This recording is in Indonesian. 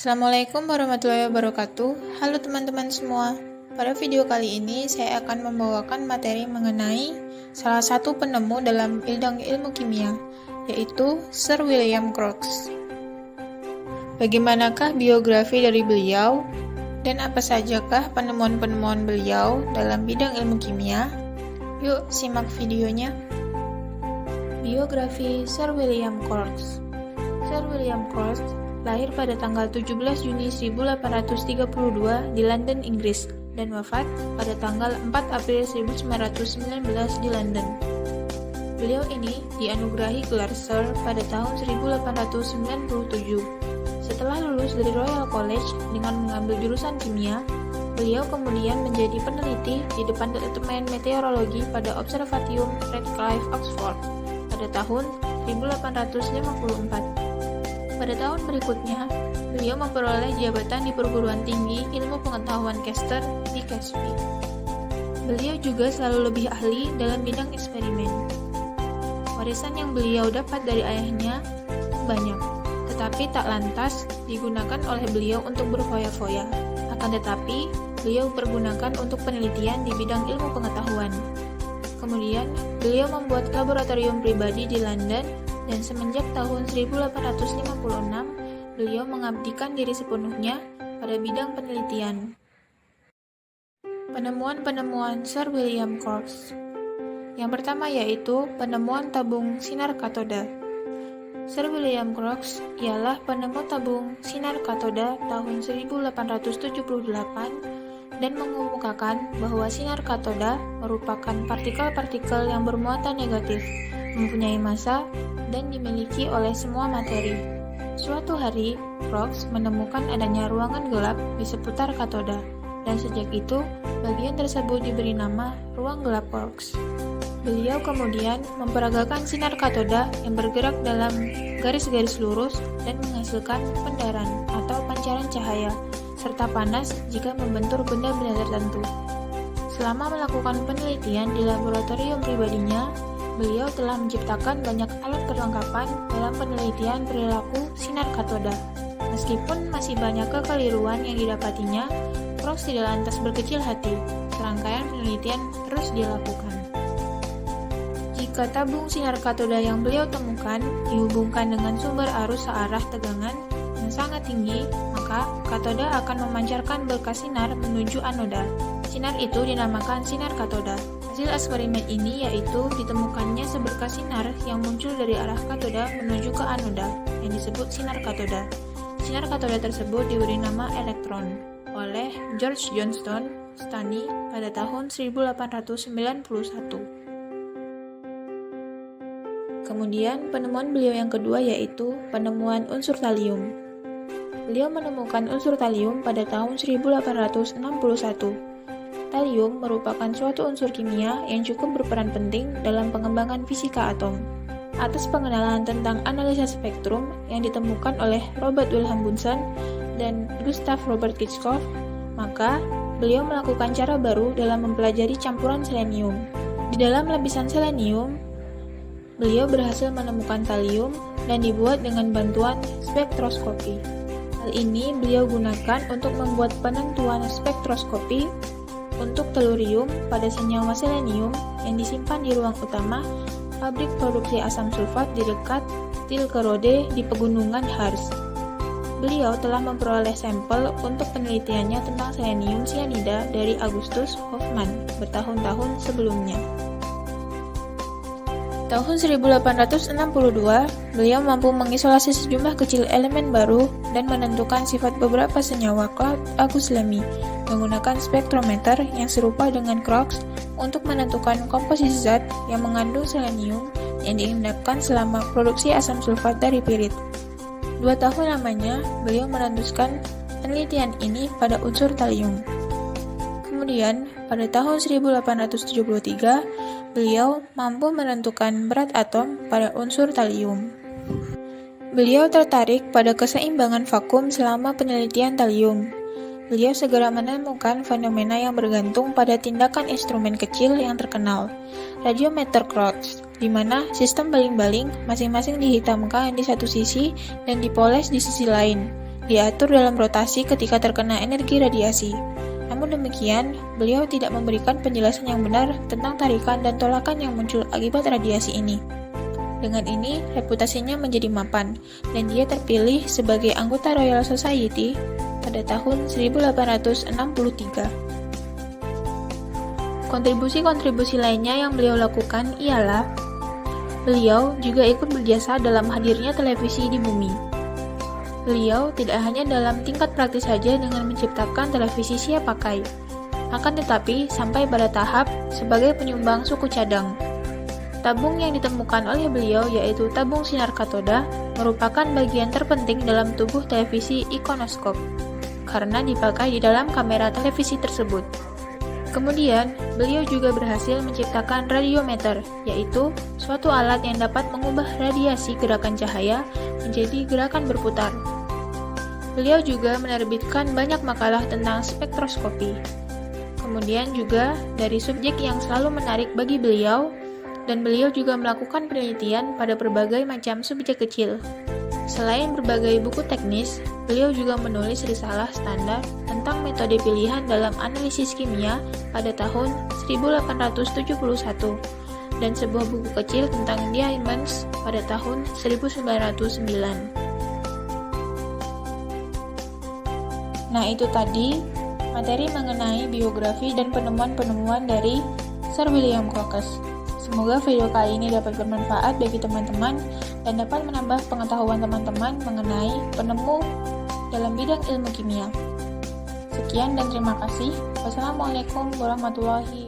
Assalamualaikum warahmatullahi wabarakatuh. Halo teman-teman semua. Pada video kali ini saya akan membawakan materi mengenai salah satu penemu dalam bidang ilmu kimia, yaitu Sir William Crookes. Bagaimanakah biografi dari beliau dan apa sajakah penemuan-penemuan beliau dalam bidang ilmu kimia? Yuk simak videonya. Biografi Sir William Crookes. Sir William Crookes lahir pada tanggal 17 Juni 1832 di London, Inggris, dan wafat pada tanggal 4 April 1919 di London. Beliau ini dianugerahi gelar Sir pada tahun 1897. Setelah lulus dari Royal College dengan mengambil jurusan kimia, beliau kemudian menjadi peneliti di Departemen Meteorologi pada Observatorium Redcliffe, Oxford, pada tahun 1854. Pada tahun berikutnya, beliau memperoleh jabatan di perguruan tinggi ilmu pengetahuan Chester di Caspe. Beliau juga selalu lebih ahli dalam bidang eksperimen. Warisan yang beliau dapat dari ayahnya banyak, tetapi tak lantas digunakan oleh beliau untuk berfoya-foya. Akan tetapi, beliau pergunakan untuk penelitian di bidang ilmu pengetahuan. Kemudian, beliau membuat laboratorium pribadi di London, dan semenjak tahun 1856, beliau mengabdikan diri sepenuhnya pada bidang penelitian. Penemuan-penemuan Sir William Crookes. Yang pertama yaitu penemuan tabung sinar katoda. Sir William Crookes ialah penemu tabung sinar katoda tahun 1878 dan mengemukakan bahwa sinar katoda merupakan partikel-partikel yang bermuatan negatif, mempunyai massa, dan dimiliki oleh semua materi. Suatu hari, Crookes menemukan adanya ruangan gelap di seputar katoda, dan sejak itu, bagian tersebut diberi nama ruang gelap Crookes. Beliau kemudian memperagakan sinar katoda yang bergerak dalam garis-garis lurus dan menghasilkan pendaran atau pancaran cahaya, serta panas jika membentur benda-benda tertentu. Selama melakukan penelitian di laboratorium pribadinya, beliau telah menciptakan banyak alat perlengkapan dalam penelitian perilaku sinar katoda. Meskipun masih banyak kekeliruan yang didapatinya, Crookes tidak lantas berkecil hati. Serangkaian penelitian terus dilakukan. Jika tabung sinar katoda yang beliau temukan dihubungkan dengan sumber arus searah tegangan yang sangat tinggi, maka katoda akan memancarkan berkas sinar menuju anoda. Sinar itu dinamakan sinar katoda. Hasil eksperimen ini yaitu ditemukannya seberkas sinar yang muncul dari arah katoda menuju ke anoda, yang disebut sinar katoda. Sinar katoda tersebut diberi nama elektron oleh George Johnston Stanley pada tahun 1891. Kemudian penemuan beliau yang kedua yaitu penemuan unsur talium. Beliau menemukan unsur talium pada tahun 1861. Talium merupakan suatu unsur kimia yang cukup berperan penting dalam pengembangan fisika atom. Atas pengenalan tentang analisa spektrum yang ditemukan oleh Robert Wilhelm Bunsen dan Gustav Robert Kirchhoff, maka beliau melakukan cara baru dalam mempelajari campuran selenium. Di dalam lapisan selenium, beliau berhasil menemukan talium dan dibuat dengan bantuan spektroskopi. Hal ini beliau gunakan untuk membuat penentuan spektroskopi untuk telurium pada senyawa selenium yang disimpan di ruang utama pabrik produksi asam sulfat di dekat Stilkerode di pegunungan Harz. Beliau telah memperoleh sampel untuk penelitiannya tentang selenium cyanida dari Augustus Hofmann bertahun-tahun sebelumnya. Tahun 1862, beliau mampu mengisolasi sejumlah kecil elemen baru dan menentukan sifat beberapa senyawa Claude August Lamy menggunakan spektrometer yang serupa dengan Crookes untuk menentukan komposisi zat yang mengandung selenium yang diendapkan selama produksi asam sulfat dari pirit. 2 tahun lamanya, beliau meneruskan penelitian ini pada unsur talium. Kemudian, pada tahun 1873, beliau mampu menentukan berat atom pada unsur talium. Beliau tertarik pada keseimbangan vakum selama penelitian talium. Beliau segera menemukan fenomena yang bergantung pada tindakan instrumen kecil yang terkenal, radiometer Crookes, di mana sistem baling-baling masing-masing dihitamkan di satu sisi dan dipoles di sisi lain. diatur dalam rotasi ketika terkena energi radiasi. Namun demikian, beliau tidak memberikan penjelasan yang benar tentang tarikan dan tolakan yang muncul akibat radiasi ini. Dengan ini, reputasinya menjadi mapan, dan dia terpilih sebagai anggota Royal Society pada tahun 1863. Kontribusi-kontribusi lainnya yang beliau lakukan ialah beliau juga ikut berjasa dalam hadirnya televisi di bumi. Beliau tidak hanya dalam tingkat praktis saja dengan menciptakan televisi siap pakai, akan tetapi sampai pada tahap sebagai penyumbang suku cadang. Tabung yang ditemukan oleh beliau yaitu tabung sinar katoda merupakan bagian terpenting dalam tubuh televisi ikonoskop, karena dipakai di dalam kamera televisi tersebut. Kemudian, beliau juga berhasil menciptakan radiometer, yaitu suatu alat yang dapat mengubah radiasi gerakan cahaya menjadi gerakan berputar. Beliau juga menerbitkan banyak makalah tentang spektroskopi. Kemudian juga dari subjek yang selalu menarik bagi beliau, dan beliau juga melakukan penelitian pada berbagai macam subjek kecil. Selain berbagai buku teknis, beliau juga menulis risalah standar tentang metode pilihan dalam analisis kimia pada tahun 1871 dan sebuah buku kecil tentang diamonds pada tahun 1909. Nah, itu tadi materi mengenai biografi dan penemuan-penemuan dari Sir William Crookes. Semoga video kali ini dapat bermanfaat bagi teman-teman dan dapat menambah pengetahuan teman-teman mengenai penemu dalam bidang ilmu kimia. Sekian dan terima kasih. Wassalamualaikum warahmatullahi